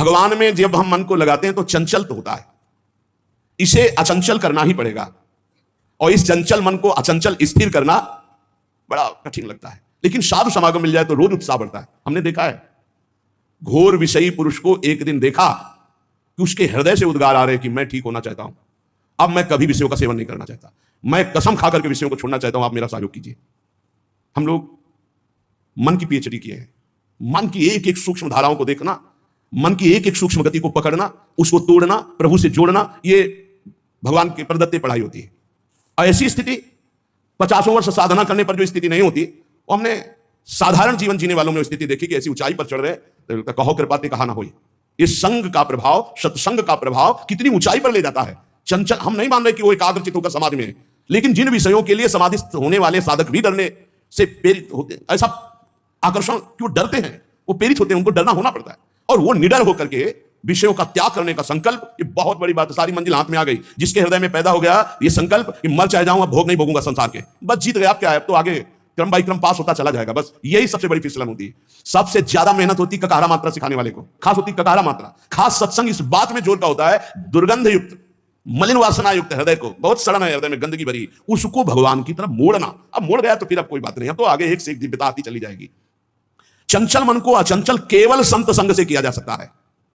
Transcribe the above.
भगवान में जब हम मन को लगाते हैं तो चंचल तो होता है, इसे अचंचल करना ही पड़ेगा, और इस चंचल मन को अचंचल स्थिर करना बड़ा कठिन लगता है। लेकिन साधु समागम मिल जाए तो रोज उत्साह बढ़ता है। हमने देखा है, घोर विषयी पुरुष को एक दिन देखा कि उसके हृदय से उद्गार आ रहे कि मैं ठीक होना चाहता हूं, अब मैं कभी विषयों का सेवन नहीं करना चाहता, मैं कसम खा करके विषयों को छोड़ना चाहता हूं, आप मेरा सहयोग कीजिए। हम लोग मन की पीएचडी किए हैं, मन की एक एक सूक्ष्म धाराओं को देखना, मन की एक एक सूक्ष्म गति को पकड़ना, उसको तोड़ना, प्रभु से जोड़ना, ये भगवान की प्रदत्त पढ़ाई होती है। और ऐसी स्थिति 50 वर्ष साधना करने पर जो स्थिति नहीं होती, वो हमने साधारण जीवन जीने वालों में स्थिति देखी कि ऐसी ऊंचाई पर चढ़ रहे तो कहो कृपा ते कहा ना होई। इस संग का प्रभाव, सत्संग का प्रभाव कितनी ऊंचाई पर ले जाता है। चंचल, हम नहीं मान रहे कि वो एकाग्रचित होकर समाधि में है, लेकिन जिन विषयों के लिए समाधिस्थ होने वाले साधक भी डरने से प्रेरित होते, ऐसा आकर्षण क्यों डरते हैं, वो प्रेरित होते हैं, उनको डरना होना पड़ता है। और वो निडर होकर के विषयों का त्याग करने का संकल्प, ये बहुत बड़ी बात है। सारी मंजिल हाथ में आ गई। जिसके हृदय में पैदा हो गया ये संकल्प कि मर चाहे जाऊंगा, भोग नहीं भोगूंगा संसार के, बस जीत गया। क्या है, अब तो आगे क्रम बाई क्रम पास होता चला जाएगा। बस यही सबसे बड़ी फिसलन होती है। सबसे ज्यादा मेहनत होती है ककारा मात्रा सिखाने वाले को, खास होती है ककारा मात्रा। खास सत्संग इस बात में जोर का होता है, दुर्गंध युक्त, मलिन वासना युक्त हृदय को, बहुत सड़न है हृदय में, गंदगी भरी, उसको भगवान की तरफ मोड़ना। अब मोड़ गया तो फिर अब कोई बात नहीं, अब तो आगे एक से एक दिव्यता आती चली जाएगी। चंचल मन को अचंचल केवल संत संग से किया जा सकता है।